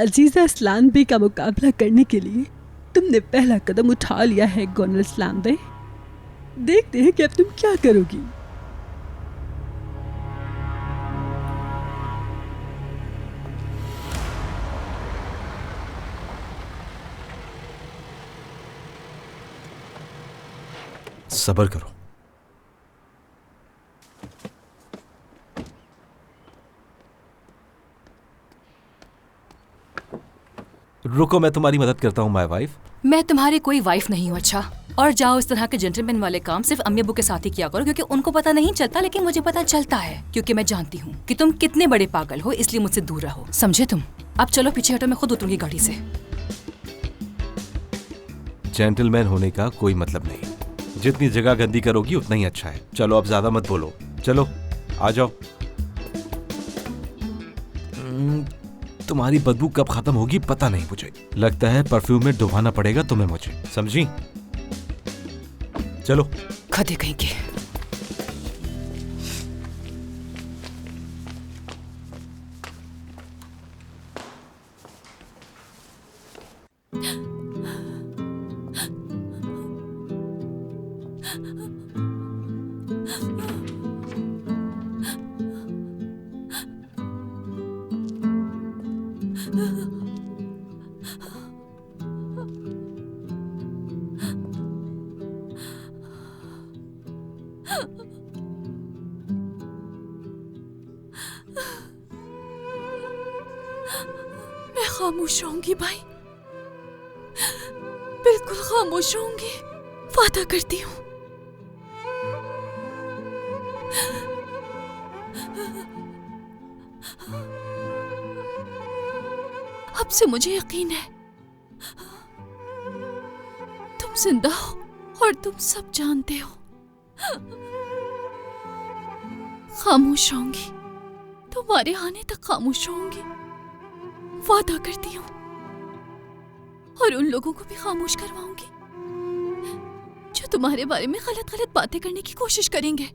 अजीजा स्लानबे का मुकाबला करने के लिए तुमने पहला कदम उठा लिया है गोनल स्लानबे। देखते हैं कि अब तुम क्या करोगी। सब्र करो। रुको, मैं तुम्हारी मदद करता हूँ माय वाइफ। मैं तुम्हारी कोई वाइफ नहीं हूँ। अच्छा, और जाओ, इस तरह के जेंटलमैन वाले काम सिर्फ अम्मी अब्बू के साथ ही किया करो, क्योंकि उनको पता नहीं चलता, लेकिन मुझे पता चलता है, क्योंकि मैं जानती हूँ कि तुम कितने बड़े पागल हो, इसलिए मुझसे दूर रहो, समझे तुम? अब चलो पीछे हटो, मैं खुद उतरूंगी गाड़ी से। जेंटलमैन होने का कोई मतलब नहीं, जितनी जगह गंदी करोगी उतना ही अच्छा है। चलो अब ज्यादा मत बोलो, चलो आ जाओ। तुम्हारी बदबू कब खत्म होगी पता नहीं मुझे। लगता है परफ्यूम में डुबाना पड़ेगा तुम्हें मुझे, समझी? चलो। खदे कहीं के। मैं खामोश होंगी भाई, बिल्कुल खामोश होंगी, वादा करती हूँ। अब से मुझे यकीन है तुम जिंदा हो और तुम सब जानते हो। खामोश होंगी, तुम्हारे आने तक खामोश होंगी, वादा करती हूँ। और उन लोगों को भी खामोश करवाऊंगी जो तुम्हारे बारे में गलत गलत बातें करने की कोशिश करेंगे।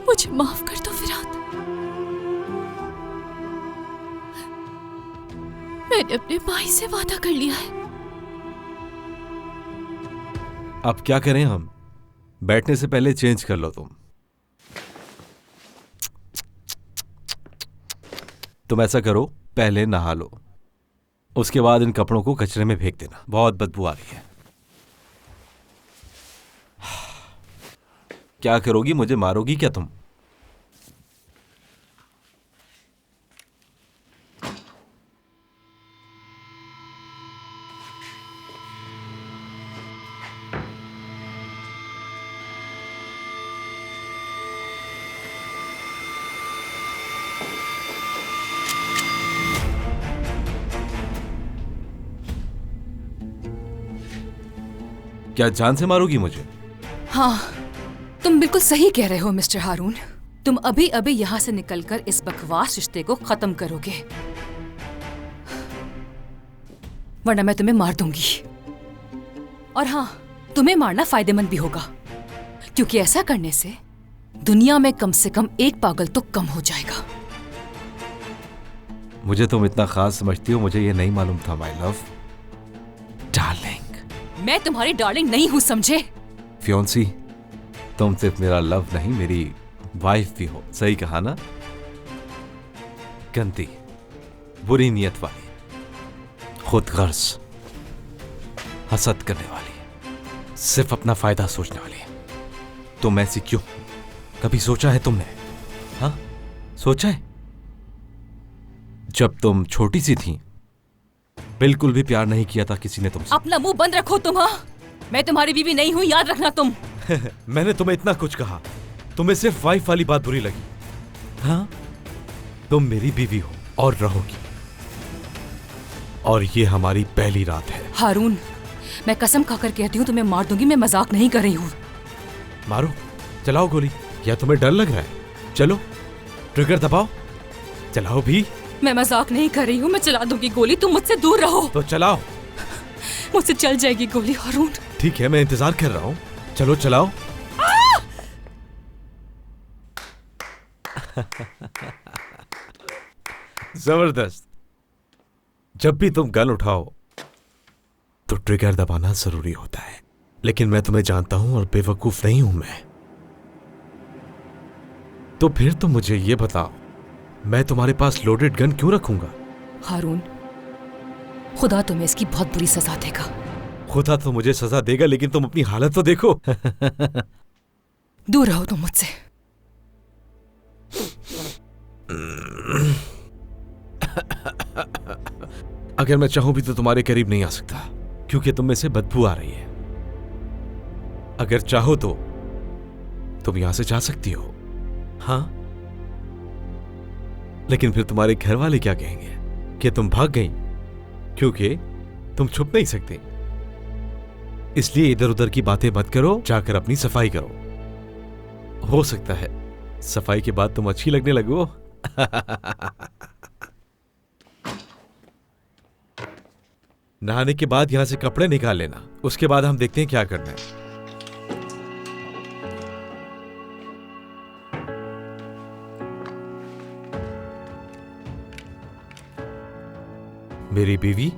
मुझे माफ कर दो फिरात, मैंने अपने भाई से वादा कर लिया है। अब क्या करें हम? बैठने से पहले चेंज कर लो तुम ऐसा करो, पहले नहा लो, उसके बाद इन कपड़ों को कचरे में फेंक देना, बहुत बदबू आ रही है। क्या करोगी? मुझे मारोगी क्या तुम? क्या जान से मारोगी मुझे? हाँ, तुम बिल्कुल सही कह रहे हो मिस्टर हारून। तुम अभी अभी यहाँ से निकलकर इस बकवास रिश्ते को खत्म करोगे, वरना मैं तुम्हें मार दूंगी। और हाँ, तुम्हें मारना फायदेमंद भी होगा, क्योंकि ऐसा करने से दुनिया में कम से कम एक पागल तो कम हो जाएगा। मुझे तुम इतना खास समझती हो, मुझे ये नहीं मालूम था माय लव डार्लिंग। मैं तुम्हारी डार्लिंग नहीं हूँ, समझे? फियोंसी, तुम सिर्फ मेरा लव नहीं, मेरी वाइफ भी हो। सही कहा ना? गंदी, बुरी नियत वाली, खुदगर्ज, हसद करने वाली, सिर्फ अपना फायदा सोचने वाली। तुम ऐसी क्यों? कभी सोचा है तुमने? हाँ, सोचा है? जब तुम छोटी सी थी, बिल्कुल भी प्यार नहीं किया था किसी ने तुमसे। अपना मुंह बंद रखो तुम। हाँ, मैं तुम्हारी बीवी नहीं हूँ, याद रखना तुम। मैंने तुम्हें इतना कुछ कहा, तुम्हें सिर्फ वाइफ वाली बात बुरी लगी। हाँ, तुम मेरी बीवी हो और रहोगी, और ये हमारी पहली रात है। हारून, मैं कसम खाकर कहती हूँ तुम्हें मार दूंगी, मैं मजाक नहीं कर रही हूँ। मारो, चलाओ गोली। या तुम्हें डर लग रहा है? चलो, ट्रिगर दबाओ, चलाओ भी। मैं मजाक नहीं कर रही हूँ, मैं चला दूंगी गोली, तुम मुझसे दूर रहो। तो चलाओ। मुझसे चल जाएगी गोली हारून। ठीक है, मैं इंतजार कर रहा हूँ, चलो चलाओ। जबरदस्त। जब भी तुम गन उठाओ तो ट्रिगर दबाना जरूरी होता है, लेकिन मैं तुम्हें जानता हूं और बेवकूफ नहीं हूं मैं। तो फिर तुम मुझे ये बताओ, मैं तुम्हारे पास लोडेड गन क्यों रखूंगा? हारून, खुदा तुम्हें इसकी बहुत बुरी सजा देगा। खुदा तो मुझे सजा देगा, लेकिन तुम अपनी हालत तो देखो। दूर रहो तुम मुझसे। अगर मैं चाहूं भी तो तुम्हारे करीब नहीं आ सकता, क्योंकि तुम में से बदबू आ रही है। अगर चाहो तो तुम यहां से जा सकती हो, हाँ, लेकिन फिर तुम्हारे घर वाले क्या कहेंगे कि तुम भाग गई, क्योंकि तुम छुप नहीं सकते। इसलिए इधर उधर की बातें मत करो, जाकर अपनी सफाई करो। हो सकता है सफाई के बाद तुम अच्छी लगने लगो। नहाने के बाद यहां से कपड़े निकाल लेना, उसके बाद हम देखते हैं क्या करना है। मेरी बीवी,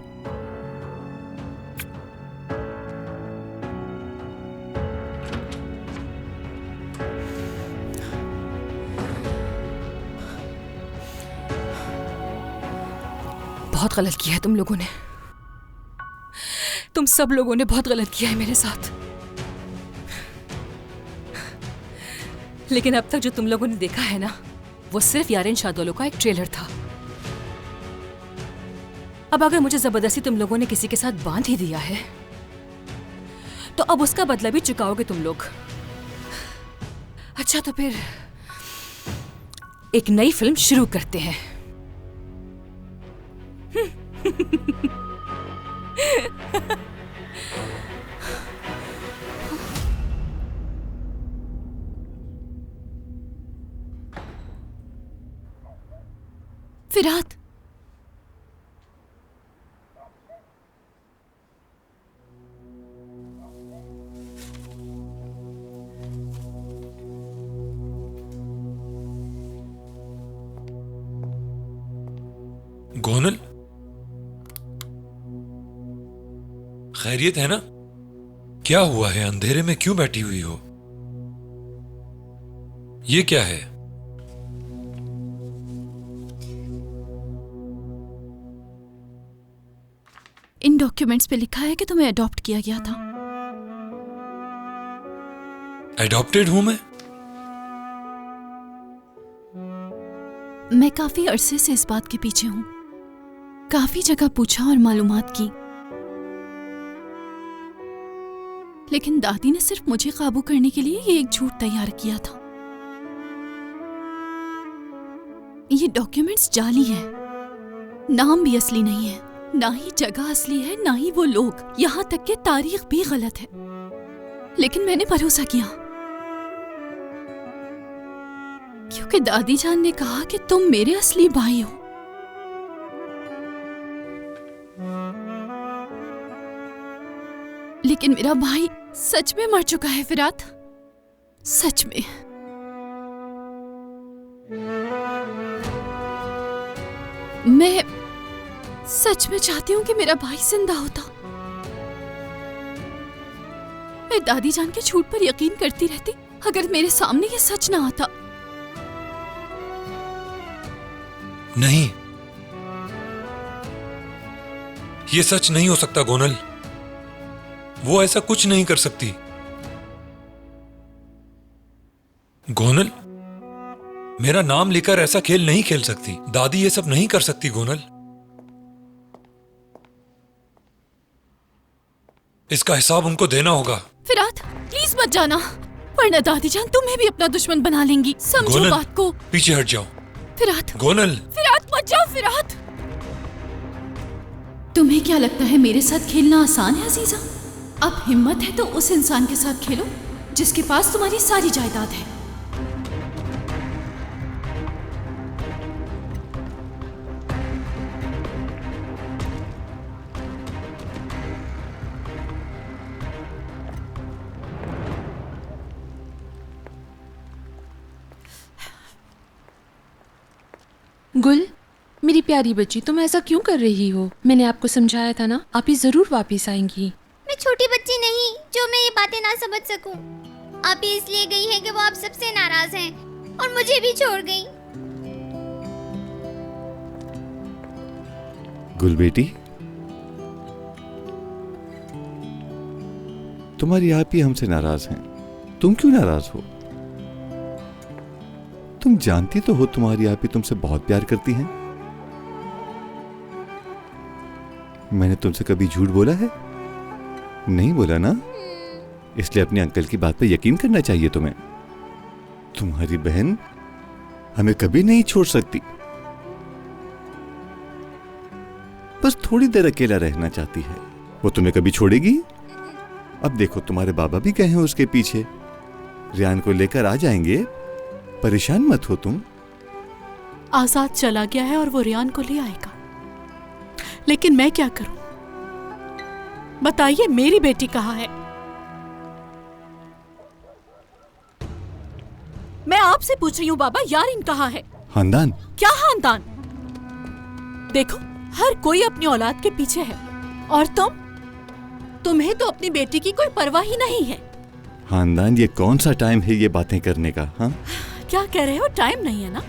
बहुत गलत किया है तुम लोगों ने, तुम सब लोगों ने बहुत गलत किया है मेरे साथ। लेकिन अब तक जो तुम लोगों ने देखा है ना, वो सिर्फ यारेन शादोलो का एक ट्रेलर था। अब अगर मुझे जबरदस्ती तुम लोगों ने किसी के साथ बांध ही दिया है, तो अब उसका बदला भी चुकाओगे तुम लोग। अच्छा, तो फिर एक नई फिल्म शुरू करते हैं। फिरात, गोनल, खैरियत है ना? क्या हुआ है? अंधेरे में क्यों बैठी हुई हो? ये क्या है? इन डॉक्यूमेंट्स पे लिखा है कि तुम्हें अडॉप्ट किया गया था। एडॉप्टेड हूं मैं? मैं काफी अरसे से इस बात के पीछे हूं, काफी जगह पूछा और मालूमात की, लेकिन दादी ने सिर्फ मुझे काबू करने के लिए ये एक झूठ तैयार किया था। ये डॉक्यूमेंट्स जाली हैं, नाम भी असली नहीं है, ना ही जगह असली है, ना ही वो लोग, यहां तक कि तारीख भी गलत है। लेकिन मैंने भरोसा किया, क्योंकि दादी जान ने कहा कि तुम मेरे असली भाई हो। लेकिन मेरा भाई सच में मर चुका है फिरात, सच में। मैं सच में चाहती हूँ कि मेरा भाई जिंदा होता। मैं दादी जान के झूठ पर यकीन करती रहती अगर मेरे सामने ये सच ना आता। नहीं, ये सच नहीं हो सकता गोनल। वो ऐसा कुछ नहीं कर सकती। गोनल, मेरा नाम लेकर ऐसा खेल नहीं खेल सकती। दादी ये सब नहीं कर सकती गोनल। इसका हिसाब उनको देना होगा। फिरात, प्लीज मत जाना, वरना दादी जान तुम्हें भी अपना दुश्मन बना लेंगी। समझो गोनल, बात को। पीछे हट जाओ। फिरात, गोनल, फिरात मत जाओ। फिरात, तुम्हें क्या लगता है मेरे साथ खेलना आसान है अजीजा? अब हिम्मत है तो उस इंसान के साथ खेलो जिसके पास तुम्हारी सारी जायदाद है। गुल, मेरी प्यारी बच्ची, तुम ऐसा क्यों कर रही हो? मैंने आपको समझाया था ना, आप ही जरूर वापस आएंगी। मैं छोटी बच्ची नहीं जो मैं ये बातें ना समझ सकूं। आप ही इसलिए गई है कि वो आप सबसे नाराज हैं और मुझे भी छोड़ गई। गुल बेटी, तुम्हारी आप ही हमसे नाराज हैं। तुम क्यों नाराज हो? तुम जानती तो हो तुम्हारी आप ही तुमसे बहुत प्यार करती हैं। मैंने तुमसे कभी झूठ बोला है? नहीं बोला ना? इसलिए अपने अंकल की बात पर यकीन करना चाहिए तुम्हें। तुम्हारी बहन हमें कभी नहीं छोड़ सकती। बस थोड़ी देर अकेला रहना चाहती है। वो तुम्हें कभी छोड़ेगी? अब देखो तुम्हारे बाबा भी गए हैं उसके पीछे। रियान को लेकर आ जाएंगे, परेशान मत हो तुम। आजाद चला गया है और वो रियान को ले आएगा, लेकिन मैं क्या करूं? बताइए, मेरी बेटी कहाँ है? मैं आपसे पूछ रही हूँ बाबा, यारिन कहाँ है? खानदान? क्या खानदान? देखो, हर कोई अपनी औलाद के पीछे है और तुम्हें तो अपनी बेटी की कोई परवाह ही नहीं है। खानदान, ये कौन सा टाइम है ये बातें करने का? हाँ, क्या कह रहे हो? टाइम नहीं है ना?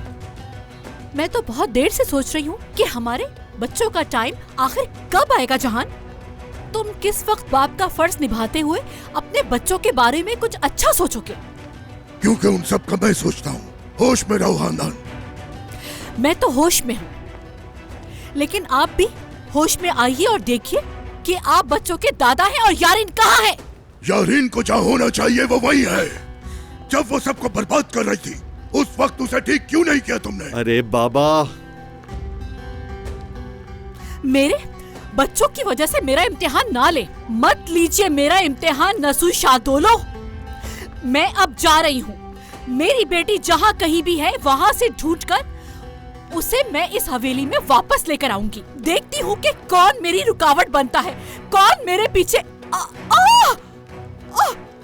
मैं तो बहुत देर से सोच रही हूँ कि हमारे बच्चों का टाइम आखिर कब आएगा। जहान, तुम किस वक्त बाप का फर्ज निभाते हुए अपने बच्चों के बारे में कुछ अच्छा सोचोगे? क्योंकि उन सब का मैं सोचता हूँ। होश में रहो खानदान। मैं तो होश में हूँ, लेकिन आप भी होश में आइए और देखिए कि आप बच्चों के दादा हैं और यारिन कहाँ है। यारिन को जहाँ होना चाहिए वो वही है। जब वो सबको बर्बाद कर रही थी उस वक्त उसे ठीक क्यों नहीं किया तुमने? अरे बाबा, मेरे बच्चों की वजह से मेरा इम्तिहान ना ले। मत लीजिए मेरा इम्तिहान नसूई शादोलो। मैं अब जा रही हूँ। मेरी बेटी जहाँ कहीं भी है वहाँ से ढूंढकर उसे मैं इस हवेली में वापस लेकर आऊंगी। देखती हूँ कि कौन मेरी रुकावट बनता है, कौन मेरे पीछे।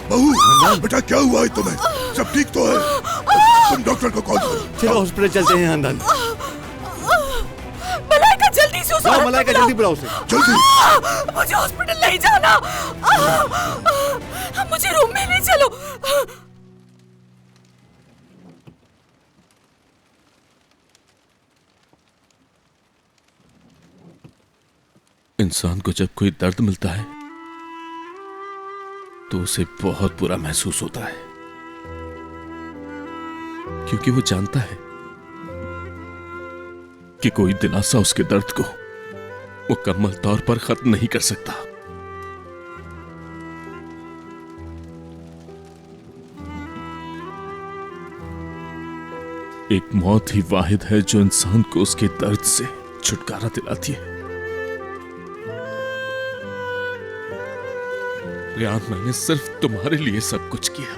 बहू, बेटा क्या हुआ है तुम्हें? सब ठीक तो है? तुम डॉक्टर को कॉल करो। चलो हॉस्पिटल चलते हैं खानदान। मलाइका, जल्दी से उस औरत को मलाइका, बुलाओ। जल्दी बुलाओ उसे। जल्दी। मुझे हॉस्पिटल नहीं जाना। मुझे रूम में ले चलो। इंसान को जब कोई दर्द मिलता है तो उसे बहुत बुरा महसूस होता है, क्योंकि वो जानता है कि कोई दिलासा उसके दर्द को मुकम्मल तौर पर खत्म नहीं कर सकता। एक मौत ही वाहिद है जो इंसान को उसके दर्द से छुटकारा दिलाती है। रियान, मैंने सिर्फ तुम्हारे लिए सब कुछ किया।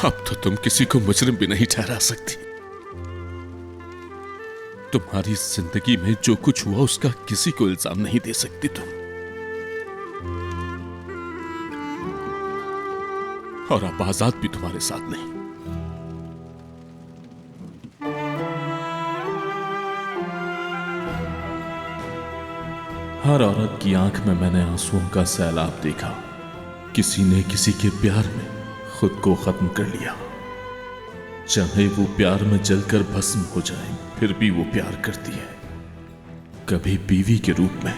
अब तो तुम किसी को मुजरिम भी नहीं ठहरा सकती। तुम्हारी जिंदगी में जो कुछ हुआ उसका किसी को इल्जाम नहीं दे सकती तुम। और अब आजाद भी तुम्हारे साथ नहीं। हर औरत की आंख में मैंने आंसुओं का सैलाब देखा। किसी ने किसी के प्यार में खुद को खत्म कर लिया। चाहे वो प्यार में जलकर भस्म हो जाए, फिर भी वो प्यार करती है, कभी बीवी के रूप में,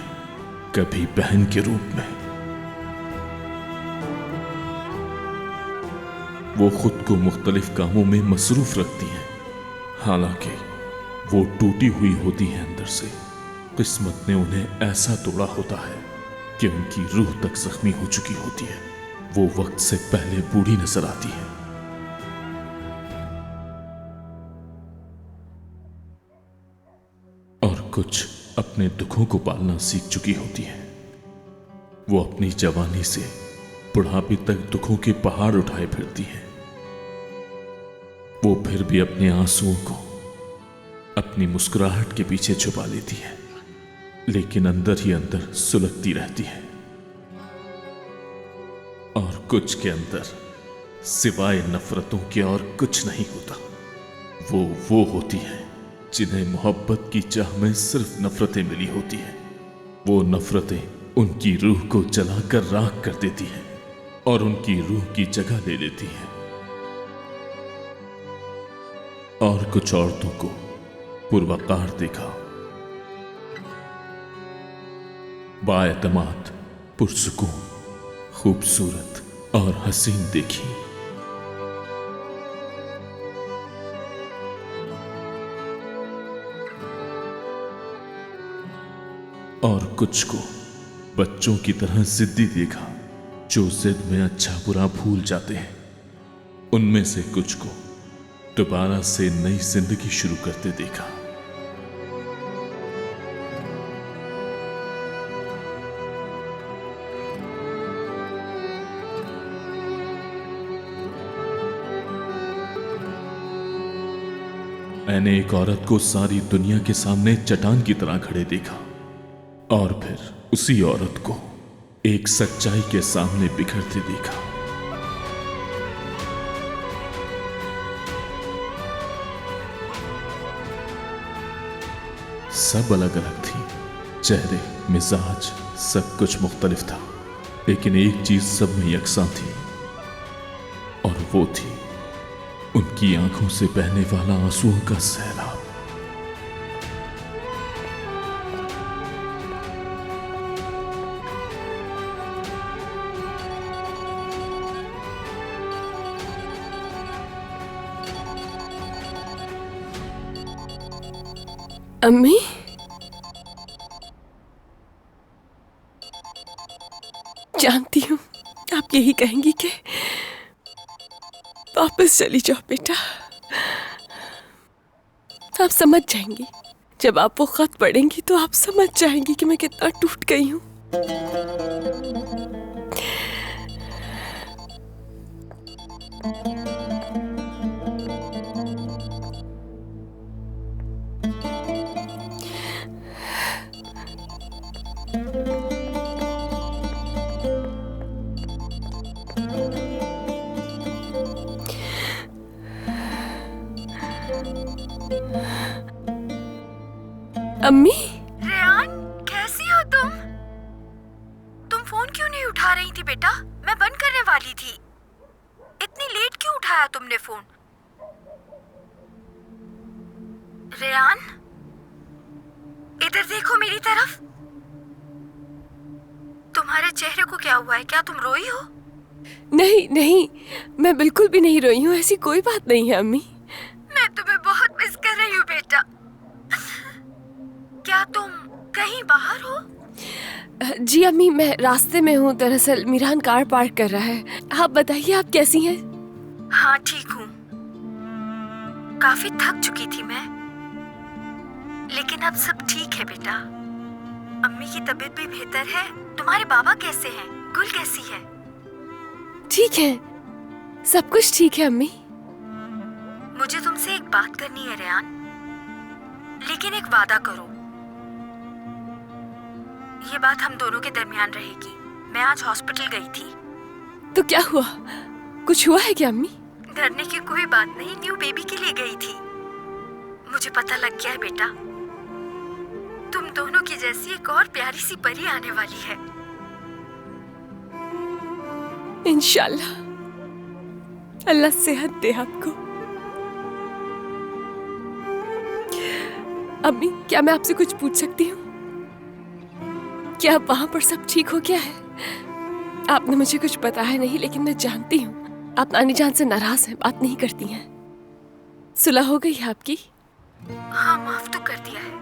कभी बहन के रूप में। वो खुद को मुख्तलिफ कामों में मसरूफ रखती है, हालांकि वो टूटी हुई होती है अंदर से। किस्मत ने उन्हें ऐसा तोड़ा होता है कि उनकी रूह तक जख्मी हो चुकी होती है। वो वक्त से पहले बूढ़ी नजर आती है। और कुछ अपने दुखों को पालना सीख चुकी होती है। वो अपनी जवानी से बुढ़ापे तक दुखों के पहाड़ उठाए फिरती है। वो फिर भी अपने आंसुओं को अपनी मुस्कुराहट के पीछे छुपा लेती है, लेकिन अंदर ही अंदर सुलगती रहती है। और कुछ के अंदर सिवाय नफरतों के और कुछ नहीं होता। वो होती है जिन्हें मोहब्बत की चाह में सिर्फ नफरतें मिली होती हैं। वो नफरतें उनकी रूह को जलाकर राख कर देती हैं और उनकी रूह की जगह ले लेती हैं। और कुछ औरतों को पुरवकार देखा, बाएतमाद, पुरसुकून, खूबसूरत और हसीन देखी। और कुछ को बच्चों की तरह जिद्दी देखा, जो जिद में अच्छा बुरा भूल जाते हैं। उनमें से कुछ को दोबारा से नई जिंदगी शुरू करते देखा। मैंने एक औरत को सारी दुनिया के सामने चट्टान की तरह खड़े देखा, और फिर उसी औरत को एक सच्चाई के सामने बिखरते देखा। सब अलग अलग थी, चेहरे, मिजाज, सब कुछ मुख्तलिफ था, लेकिन एक चीज सब में यकसां थी, और वो थी उनकी आंखों से बहने वाला आंसुओं का सैलाब। अम्मी, जानती हूँ आप यही कहेंगी कि वापस चली जाओ बेटा। आप समझ जाएंगी, जब आप वो खत पढ़ेंगी तो आप समझ जाएंगी कि मैं कितना टूट गई हूँ। अम्मी, रेयान, कैसी हो तुम? तुम फोन क्यों नहीं उठा रही थी बेटा? मैं बंद करने वाली थी। इतनी लेट क्यों उठाया तुमने फोन? रेयान, इधर देखो मेरी तरफ। तुम्हारे चेहरे को क्या हुआ है? क्या तुम रोई हो? नहीं नहीं, मैं बिल्कुल भी नहीं रोई हूँ, ऐसी कोई बात नहीं है अम्मी। मैं तुम्हें बहुत मिस कर रही हूँ बेटा। क्या तुम कहीं बाहर हो? जी अम्मी, मैं रास्ते में हूँ। दरअसल मिरान कार पार्क कर रहा है। आप बताइए, आप कैसी हैं? हाँ, ठीक हूँ। काफी थक चुकी थी मैं, लेकिन अब सब ठीक है बेटा। अम्मी की तबीयत भी बेहतर है। तुम्हारे बाबा कैसे हैं? गुल कैसी है? ठीक है, सब कुछ ठीक है अम्मी। मुझे तुमसे एक बात करनी है रेयान। लेकिन एक वादा करो, ये बात हम दोनों के दरमियान रहेगी। मैं आज हॉस्पिटल गई थी। तो क्या हुआ? कुछ हुआ है क्या अम्मी? डरने की कोई बात नहीं, न्यू बेबी के लिए गई थी। मुझे पता लग गया है बेटा, तुम दोनों की जैसी एक और प्यारी सी परी आने वाली है। इंशाल्लाह, अल्लाह सेहत दे आपको। अम्मी, क्या मैं आपसे कुछ पूछ सकती हूँ? क्या वहां पर सब ठीक हो गया है? आपने मुझे कुछ बताया नहीं, लेकिन मैं जानती हूँ आप नानी जान से नाराज हैं, बात नहीं करती हैं। सुलह हो गई है आपकी? हाँ, माफ तो कर दिया है,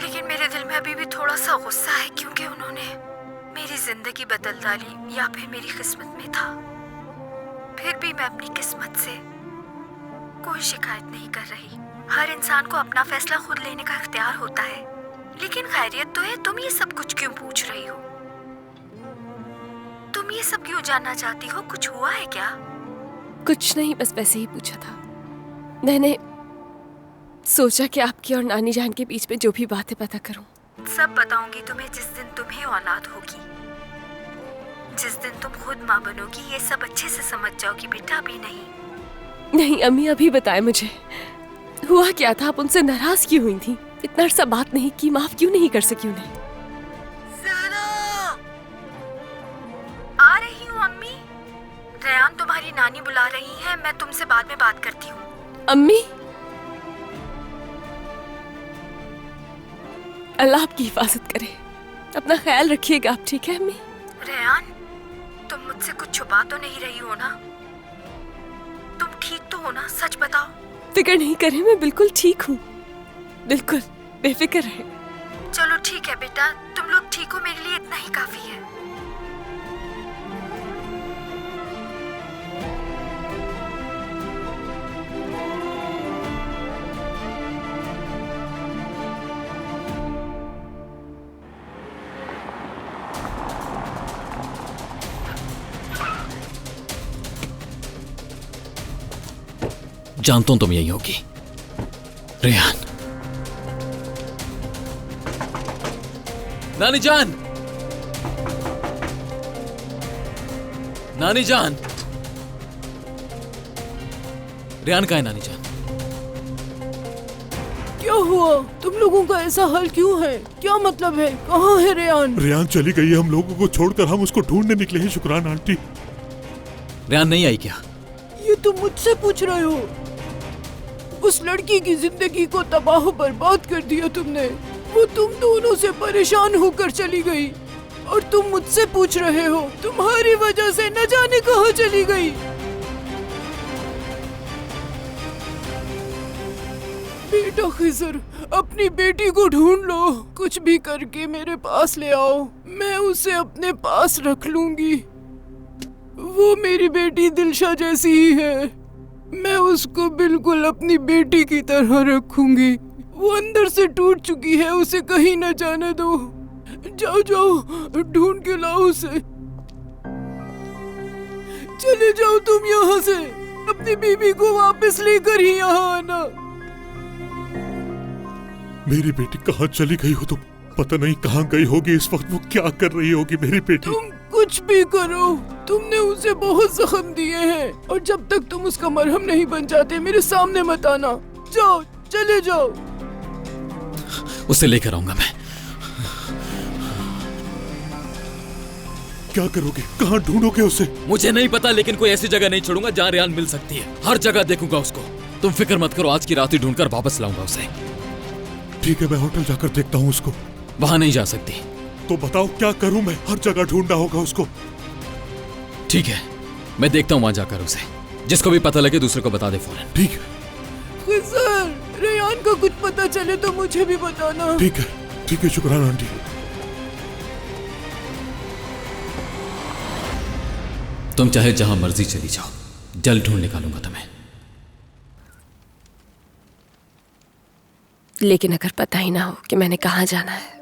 लेकिन मेरे दिल में अभी भी थोड़ा सा गुस्सा है, क्योंकि उन्होंने मेरी जिंदगी बदल डाली, या फिर मेरी किस्मत में था। फिर भी मैं अपनी किस्मत से कोई शिकायत नहीं कर रही। हर इंसान को अपना फैसला खुद लेने का इख्तियार होता है। लेकिन खैरियत तो है, तुम ये सब कुछ क्यों पूछ रही हो? तुम ये सब क्यों जानना चाहती हो? कुछ हुआ है क्या? कुछ नहीं, बस वैसे ही पूछा था। मैंने सोचा कि आपकी और नानी जान के बीच में जो भी बातें पता करूं। सब बताऊंगी तुम्हें जिस दिन तुम्हें औलाद होगी, जिस दिन तुम खुद माँ बनोगी। ये सब अच्छे से समझ जाओगी बेटा, अभी नहीं। नहीं अम्मी, अभी बताए मुझे, हुआ क्या था? आप उनसे नाराज क्यों हुई थी? इतना अरसा बात नहीं की, माफ क्यों नहीं कर सकी उन्हें? आ रही हूँ अम्मी। रेयान, तुम्हारी नानी बुला रही है, मैं तुमसे बाद में बात करती हूँ। अम्मी, अल्लाह आपकी हिफाजत करे, अपना ख्याल रखिएगा आप, ठीक है अम्मी? रेयान, तुम मुझसे कुछ छुपा तो नहीं रही हो ना? तुम ठीक तो हो ना? सच बताओ। फिक्र नहीं करें, मैं बिल्कुल ठीक हूँ, बिल्कुल बेफिक्र रहे। चलो ठीक है बेटा, तुम लोग ठीक हो, मेरे लिए इतना ही काफी है। जानता हूं तुम यही होगी, रेहान। नानी जान, नानी जान, रेहान कहाँ है? नानी जान, क्या हुआ? तुम लोगों का ऐसा हाल क्यों है? क्या मतलब है? कहाँ है रेहान? रेहान चली गई है, हम लोगों को छोड़कर। हम उसको ढूंढने निकले हैं। शुक्रान आंटी। रेहान नहीं आई क्या? ये तुम मुझसे पूछ रहे हो? उस लड़की की जिंदगी को तबाह बर्बाद कर दिया तुमने। वो तुम दोनों से परेशान होकर चली गई, और तुम मुझसे पूछ रहे हो? तुम्हारी वजह से न जाने कहाँ चली गई। बेटा खिजर, अपनी बेटी को ढूंढ लो, कुछ भी करके मेरे पास ले आओ, मैं उसे अपने पास रख लूंगी। वो मेरी बेटी दिलशा जैसी ही है, मैं उसको बिल्कुल अपनी बेटी की तरह रखूंगी। वो अंदर से टूट चुकी है, उसे कहीं न जाने दो। जाओ जाओ, ढूंढ के लाओ उसे। चले जाओ तुम यहाँ से, अपनी बीबी को वापस लेकर ही यहाँ आना। मेरी बेटी कहाँ चली गई हो तुम? पता नहीं कहाँ गई होगी इस वक्त। वो क्या कर रही होगी मेरी बेटी? तुम कुछ भी करो, तुमने उसे बहुत जख्म दिए हैं, और जब तक तुम उसका मरहम नहीं बन जाते मेरे सामने मत आना। जाओ, चले जाओ। उसे लेकर आऊंगा मैं। क्या करोगे? कहाँ ढूंढोगे उसे? मुझे नहीं पता, लेकिन कोई ऐसी जगह नहीं छोड़ूंगा जहाँ रेहान मिल सकती है। हर जगह देखूंगा उसको। तुम फिक्र मत करो, आज की रात ही ढूंढकर वापस लाऊंगा उसे। ठीक है, मैं होटल जाकर देखता हूँ उसको। वहां नहीं जा सकती। तो बताओ क्या करूं मैं? हर जगह ढूंढना होगा उसको। ठीक है, मैं देखता हूँ वहां जाकर उसे। जिसको भी पता लगे दूसरे को बता दे फौरन। ठीक है। खिजर, रेहान का कुछ पता चले तो मुझे भी बताना। ठीक है, शुक्रान आंटी। तुम चाहे जहां मर्जी चली जाओ, जल्द ढूंढ निकालूंगा तुम्हें। लेकिन अगर पता ही ना हो कि मैंने कहाँ जाना है।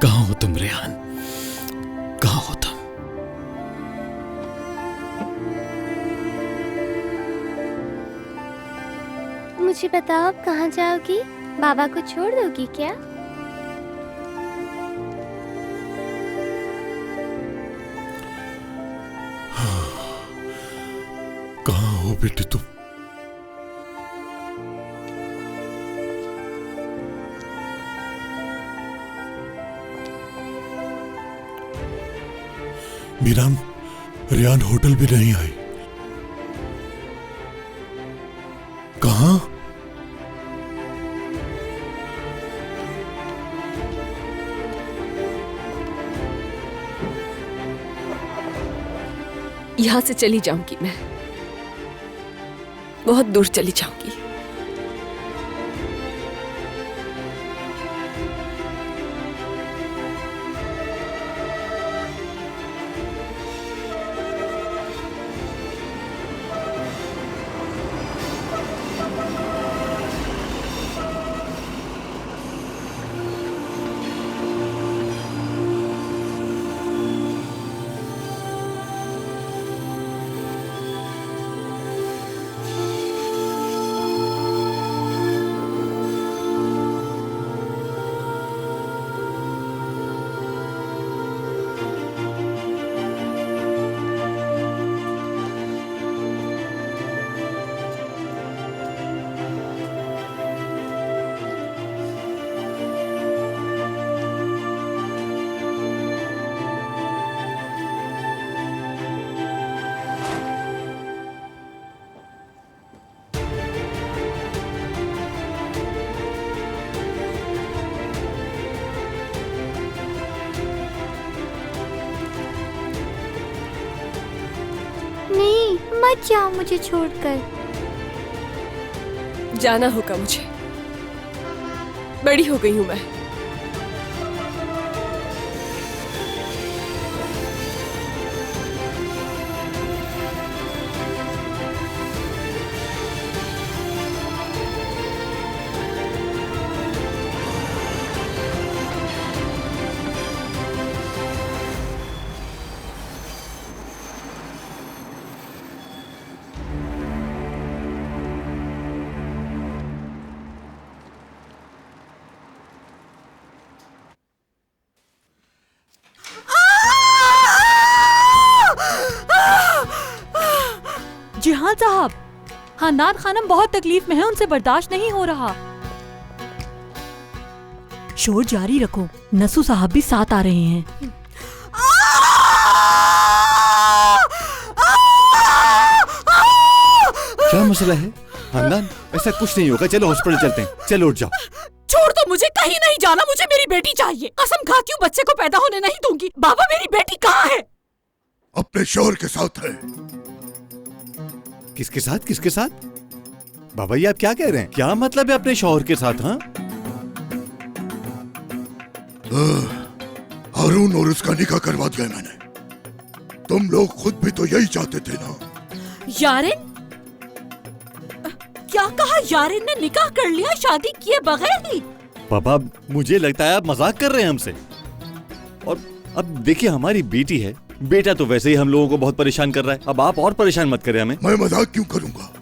कहाँ हो तुम रेहान? कहाँ हो तुम? मुझे बताओ आप कहाँ जाओगी? बाबा को छोड़ दोगी क्या? कहाँ हो बेटी तुम? मीराम, रेहान होटल भी नहीं आई। कहाँ? यहां से चली जाऊंगी मैं, बहुत दूर चली जाऊंगी। मत जाओ मुझे छोड़कर। जाना होगा मुझे, बड़ी हो गई हूं मैं। जिहान साहब, हानान खानम बहुत तकलीफ में है, उनसे बर्दाश्त नहीं हो रहा। शोर जारी रखो, नसू साहब भी साथ आ रहे हैं। क्या मसला है? हानान, ऐसा कुछ नहीं होगा, चलो हॉस्पिटल चलते हैं। चलो उठ जाओ। छोड़ दो, मुझे कहीं नहीं जाना, मुझे मेरी बेटी चाहिए। कसम खाती हूँ बच्चे को पैदा होने नहीं दूंगी। बाबा, मेरी बेटी कहाँ है? अपने शोहर के साथ है। किसके साथ? किसके साथ? बाबा ये आप क्या कह रहे हैं? क्या मतलब है अपने शौहर के साथ? हाँ, हारून और उसका निकाह करवा दिया मैंने। तुम लोग खुद भी तो यही चाहते थे ना? यारिन? क्या कहा? यारिन ने निकाह कर लिया शादी किए बगैर ही? बाबा मुझे लगता है आप मजाक कर रहे हैं हमसे। और अब देखिए हमारी बेटी है, बेटा तो वैसे ही हम लोगों को बहुत परेशान कर रहा है, अब आप और परेशान मत करें हमें। मैं मजाक क्यों करूंगा?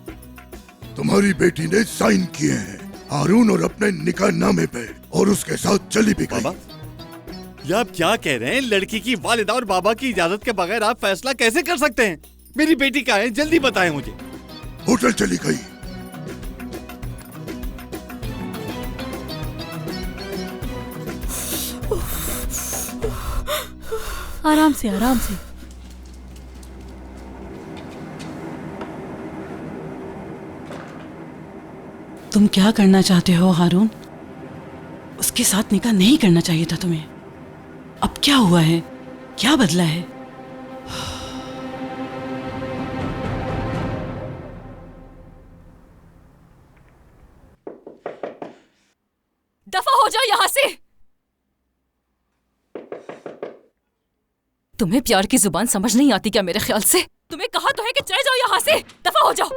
तुम्हारी बेटी ने साइन किए हैं हारून और अपने निकाह नामे पे, और उसके साथ चली भी गई। बाबा ये आप क्या कह रहे हैं? लड़की की वालिदा और बाबा की इजाजत के बगैर आप फैसला कैसे कर सकते हैं? मेरी बेटी कहाँ है? जल्दी बताएं मुझे। होटल चली गई। आराम से, आराम से। तुम क्या करना चाहते हो हारून? उसके साथ निकाह नहीं करना चाहिए था तुम्हें। अब क्या हुआ है? क्या बदला है? दफा हो जाओ यहां से। तुम्हें प्यार की जुबान समझ नहीं आती क्या? मेरे ख्याल से तुम्हें कहा तो है कि चले जाओ यहां से। दफा हो जाओ।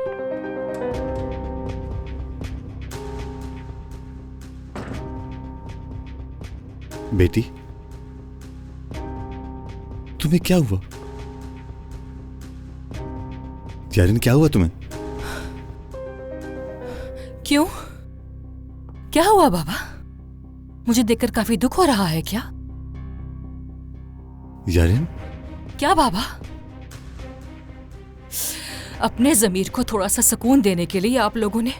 बेटी तुम्हें क्या हुआ? यारिन क्या हुआ तुम्हें? क्यों? क्या हुआ बाबा? मुझे देखकर काफी दुख हो रहा है क्या? यारिन? क्या बाबा? अपने जमीर को थोड़ा सा सुकून देने के लिए आप लोगों ने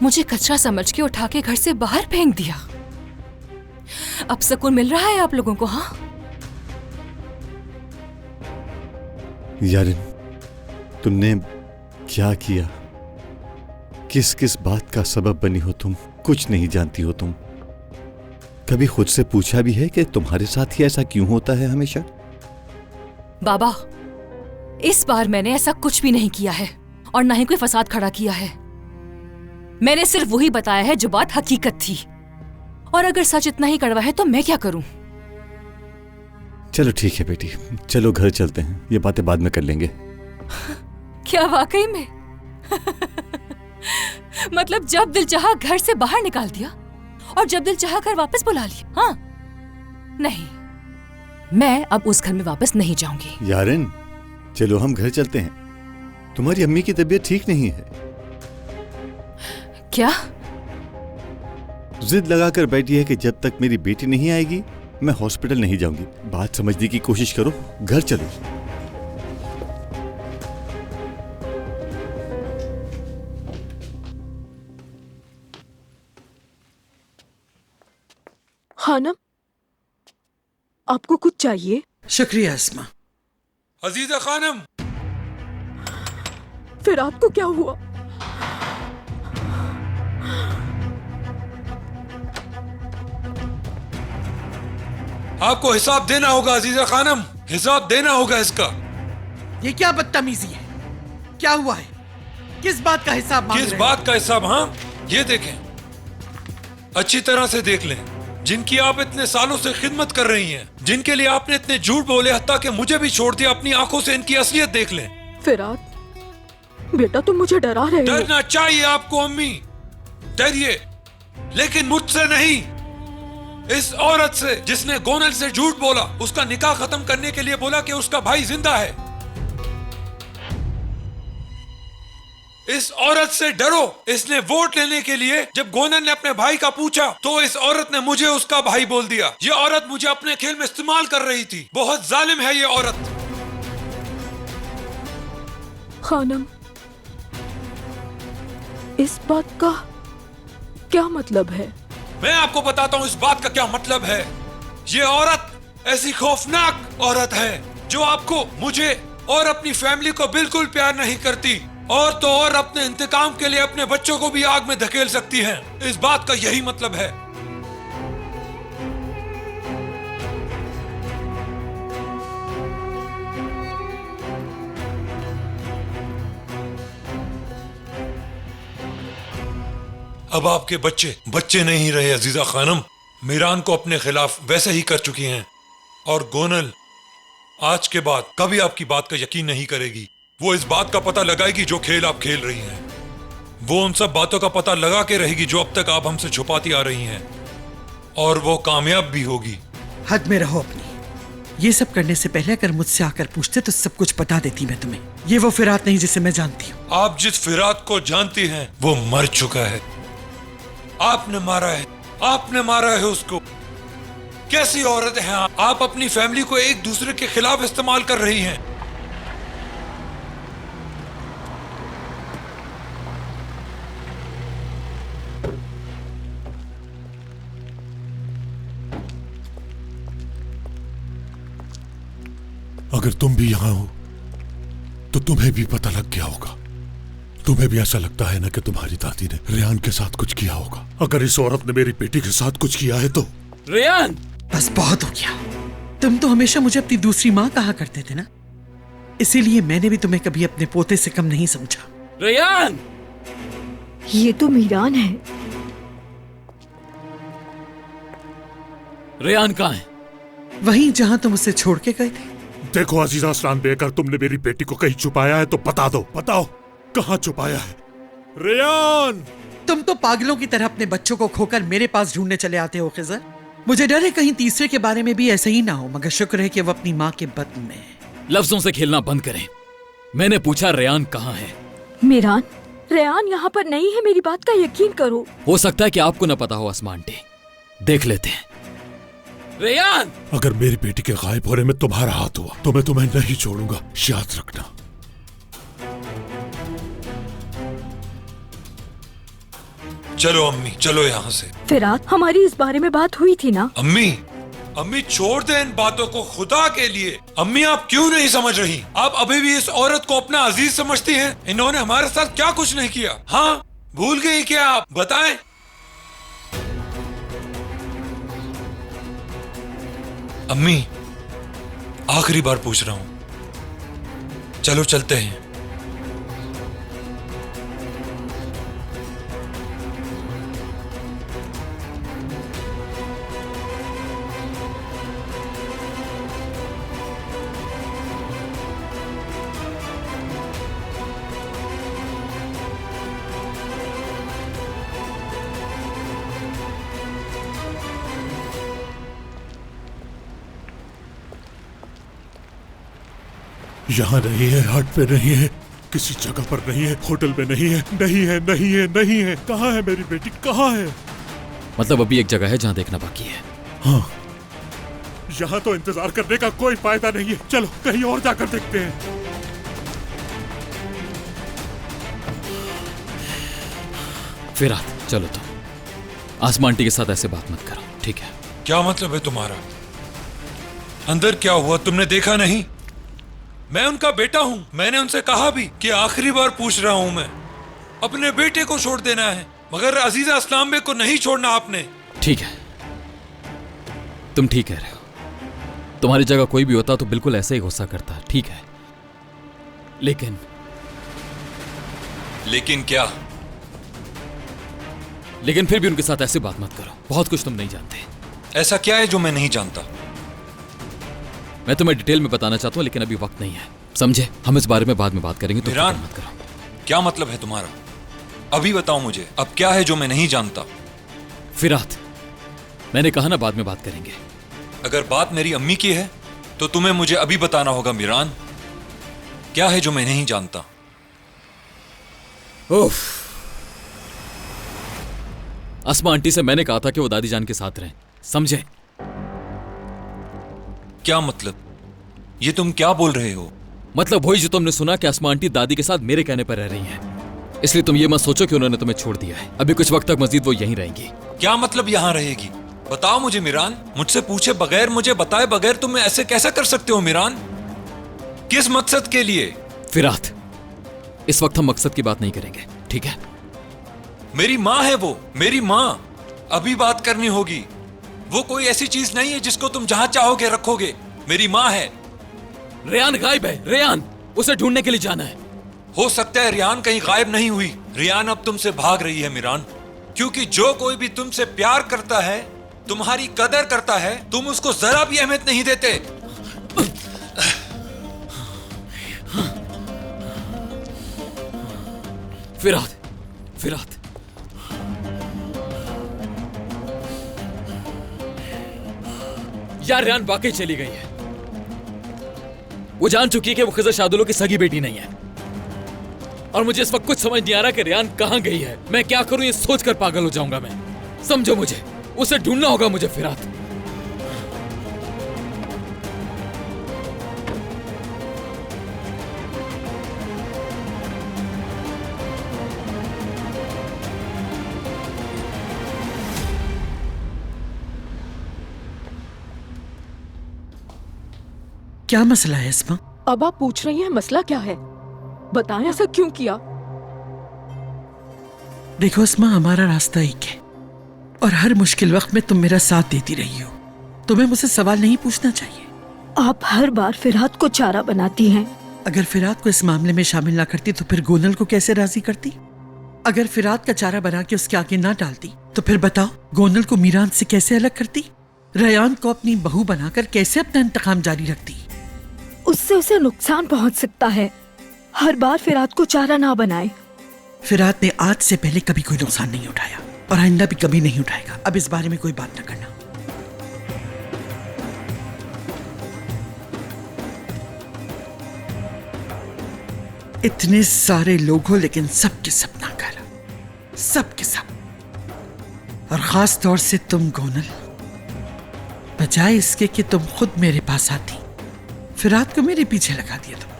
मुझे कचरा समझ के उठा के घर से बाहर फेंक दिया। अब सुकून मिल रहा है आप लोगों को? हाँ यारिन, तुमने क्या किया? किस किस बात का सबब बनी हो तुम? कुछ नहीं जानती हो तुम। कभी खुद से पूछा भी है कि तुम्हारे साथ ही ऐसा क्यों होता है हमेशा? बाबा, इस बार मैंने ऐसा कुछ भी नहीं किया है और ना ही कोई फसाद खड़ा किया है। मैंने सिर्फ वही बताया है जो बात हकीकत थी, और अगर सच इतना ही कड़वा है तो मैं क्या करूं? चलो ठीक है बेटी, चलो घर चलते हैं, ये बातें बाद में कर लेंगे। क्या वाकई में? मतलब जब दिल चाहा घर से बाहर निकाल दिया और जब दिल चाहा घर वापस बुला लिया? हाँ नहीं, मैं अब उस घर में वापस नहीं जाऊंगी। यारिन चलो हम घर चलते हैं, तुम्हारी अम्मी की तबीयत ठीक नहीं है। क्या? जिद लगाकर बैठी है कि जब तक मेरी बेटी नहीं आएगी मैं हॉस्पिटल नहीं जाऊंगी। बात समझने की कोशिश करो, घर चलो। खानम, आपको कुछ चाहिए? शुक्रिया अस्मा। अजीजा खानम, फिर आपको क्या हुआ? आपको हिसाब देना होगा अजीजा खानम, हिसाब देना होगा इसका। ये क्या बदतमीजी है? क्या हुआ है? किस बात का हिसाब मांग रहे हैं? किस बात का हिसाब? हाँ ये देखें, अच्छी तरह से देख लें। जिनकी आप इतने सालों से खिदमत कर रही हैं, जिनके लिए आपने इतने झूठ बोले, हत्ता कि मुझे भी छोड़ दिया, अपनी आंखों से इनकी असलियत देख लें। फिरात, बेटा तुम मुझे डरा रहे हो। डरना चाहिए आपको अम्मी, डरिए, लेकिन मुझसे नहीं, इस औरत से जिसने गोनल से झूठ बोला, उसका निकाह खत्म करने के लिए बोला कि उसका भाई जिंदा है। इस औरत से डरो। इसने वोट लेने के लिए जब गोनल ने अपने भाई का पूछा तो इस औरत ने मुझे उसका भाई बोल दिया। ये औरत मुझे अपने खेल में इस्तेमाल कर रही थी। बहुत जालिम है ये औरत। खानम, इस बात का क्या मतलब है? मैं आपको बताता हूँ इस बात का क्या मतलब है। ये औरत ऐसी खौफनाक औरत है जो आपको, मुझे और अपनी फैमिली को बिल्कुल प्यार नहीं करती, और तो और अपने इंतकाम के लिए अपने बच्चों को भी आग में धकेल सकती है। इस बात का यही मतलब है। अब आपके बच्चे बच्चे नहीं रहे अजीजा खानम, मीरान को अपने खिलाफ वैसे ही कर चुकी हैं, और गोनल आज के बाद कभी आपकी बात का यकीन नहीं करेगी। वो इस बात का पता लगाएगी जो खेल आप खेल रही हैं। वो उन सब बातों का पता लगा के रहेगी जो अब तक आप हमसे छुपाती आ रही हैं, और वो कामयाब भी होगी। हद में रहो अपनी। ये सब करने से पहले अगर मुझसे आकर पूछते तो सब कुछ बता देती मैं तुम्हें। ये वो फिरात नहीं जिसे मैं जानती हूँ। आप जिस फिरात को जानती हैं वो मर चुका है। आपने मारा है, आपने मारा है उसको। कैसी औरत है आप अपनी फैमिली को एक दूसरे के खिलाफ इस्तेमाल कर रही हैं। अगर तुम भी यहां हो तो तुम्हें भी पता लग गया होगा। तुम्हें भी ऐसा लगता है ना कि तुम्हारी दादी ने रेयान के साथ कुछ किया होगा। अगर इस औरत ने मेरी बेटी के साथ कुछ किया है तो। रेयान, बस बहुत हो गया। तुम तो हमेशा मुझे अपनी दूसरी माँ कहा करते थे ना, इसीलिए मैंने भी तुम्हें कभी अपने पोते से कम नहीं समझा। रेयान, ये तो मीरान है। रेयान कहाँ है? वहीं जहां तुम उसे छोड़ के गए थे। देखो अजीजा अस्लान बे, अगर तुमने मेरी बेटी को कहीं छुपाया है तो बता दो, बताओ कहां छुपाया है। रेयान, तुम तो पागलों की तरह अपने बच्चों को खोकर मेरे पास ढूंढने चले आते हो खिजर। मुझे डर है कहीं तीसरे के बारे में भी ऐसा ही ना हो, मगर शुक्र है कि वो अपनी माँ के बतन में है। लफ्जों से खेलना बंद करें। मैंने पूछा रेयान कहाँ है। मीरान, रेयान यहाँ पर नहीं है, मेरी बात का यकीन करो। हो सकता है कि आपको न पता हो आसमा आंटी, देख लेते हैं। रेयान! अगर मेरी बेटी के गायब होने में तुम्हारा हाथ हुआ तो मैं तुम्हें नहीं छोड़ूंगा, याद रखना। चलो अम्मी, चलो यहाँ से। फिरात, हमारी इस बारे में बात हुई थी ना? अम्मी, अम्मी छोड़ दे इन बातों को, खुदा के लिए। अम्मी आप क्यों नहीं समझ रही? आप अभी भी इस औरत को अपना अजीज समझती हैं? इन्होंने हमारे साथ क्या कुछ नहीं किया। हाँ, भूल गई क्या आप? बताएं। अम्मी, आखिरी बार पूछ रहा हूं, चलो चलते हैं। यहाँ नहीं है, हट पे नहीं है, किसी जगह पर नहीं है, होटल में नहीं है, नहीं है, नहीं है, नहीं है। कहाँ है मेरी बेटी, कहाँ है? मतलब अभी एक जगह है जहाँ देखना बाकी है। हाँ, यहाँ तो इंतजार करने का कोई फायदा नहीं है, चलो कहीं और जाकर देखते हैं। फिरात, चलो तुम आसमा आंटी के साथ ऐसे बात मत करो, ठीक है? क्या मतलब है तुम्हारा? अंदर क्या हुआ तुमने देखा नहीं? मैं उनका बेटा हूं, मैंने उनसे कहा भी कि आखिरी बार पूछ रहा हूं मैं, अपने बेटे को छोड़ देना है, मगर अजीजा अस्लाम बे को नहीं छोड़ना आपने। ठीक है, तुम ठीक कह रहे हो। तुम्हारी जगह कोई भी होता तो बिल्कुल ऐसे ही गुस्सा करता, ठीक है? लेकिन क्या? लेकिन फिर भी उनके साथ ऐसे बात मत करो, बहुत कुछ तुम नहीं जानते। ऐसा क्या है जो मैं नहीं जानता? मैं तुम्हें डिटेल में बताना चाहता हूँ, लेकिन अभी वक्त नहीं है, समझे? हम इस बारे में बाद में बात करेंगे, तो फिक्र मत करो। क्या मतलब है तुम्हारा? अभी बताओ मुझे, अब क्या है जो मैं नहीं जानता? फिरात, मैंने कहा ना बाद में बात करेंगे। अगर बात मेरी अम्मी की है तो तुम्हें मुझे अभी बताना होगा मीरान, क्या है जो मैं नहीं जानता? उफ। अस्मा आंटी से मैंने कहा था कि वो दादी जान के साथ रहें, समझे? क्या मतलब? ये तुम क्या बोल रहे हो? मतलब वही जो तुमने सुना कि अस्मा आंटी दादी के साथ मेरे कहने पर रह रही हैं। इसलिए तुम ये मत सोचो कि उन्होंने तुम्हें छोड़ दिया है, अभी कुछ वक्त तक मजीद वो यहीं रहेंगी। क्या मतलब यहाँ रहेगी? बताओ मुझे मीरान, मुझसे पूछे बगैर, मुझे बताए बगैर तुम ऐसे कैसा कर सकते हो मीरान? किस मकसद के लिए? फिरात, इस वक्त हम मकसद की बात नहीं करेंगे, ठीक है? मेरी माँ है वो, मेरी माँ। अभी बात करनी होगी। वो कोई ऐसी चीज नहीं है जिसको तुम जहां चाहोगे रखोगे। मेरी माँ है। रेयान गायब है, रेयान, उसे ढूंढने के लिए जाना है। हो सकता है रेयान कहीं गायब नहीं हुई, रेयान अब तुमसे भाग रही है मीरान, क्योंकि जो कोई भी तुमसे प्यार करता है, तुम्हारी कदर करता है, तुम उसको जरा भी अहमियत नहीं देते। फिरात, फिरात, यार रेयान वाकई चली गई है। वो जान चुकी है कि वो खिज़र शादुलो की सगी बेटी नहीं है, और मुझे इस वक्त कुछ समझ नहीं आ रहा कि रेयान कहां गई है। मैं क्या करूं, ये सोचकर पागल हो जाऊंगा मैं। समझो मुझे, उसे ढूंढना होगा मुझे। फिरात, क्या मसला है अस्मा? अब आप पूछ रही हैं मसला क्या है? बताएं, ऐसा क्यों किया? देखो अस्मा, हमारा रास्ता एक है और हर मुश्किल वक्त में तुम मेरा साथ देती रही हो। तुम्हें मुझसे सवाल नहीं पूछना चाहिए। आप हर बार फिरात को चारा बनाती हैं। अगर फिरात को इस मामले में शामिल ना करती तो फिर गोनल को कैसे राजी करती? अगर फिरात का चारा बना के उसके आगे ना डालती तो फिर बताओ गोनल को मीरान से कैसे अलग करती? रेयान को अपनी बहू बनाकर कैसे अपना इंतकाम जारी रखती? उससे उसे नुकसान पहुंच सकता है। हर बार फिरात को चारा ना बनाए। फिरात ने आज से पहले कभी कोई नुकसान नहीं उठाया और आइंदा भी कभी नहीं उठाएगा। अब इस बारे में कोई बात न करना। इतने सारे लोग हो लेकिन सबके सब नाकारा, सबके सब। और खास तौर से तुम गोनल, बजाय इसके कि तुम खुद मेरे पास आती, फिरात को मेरे पीछे लगा दिया तुम।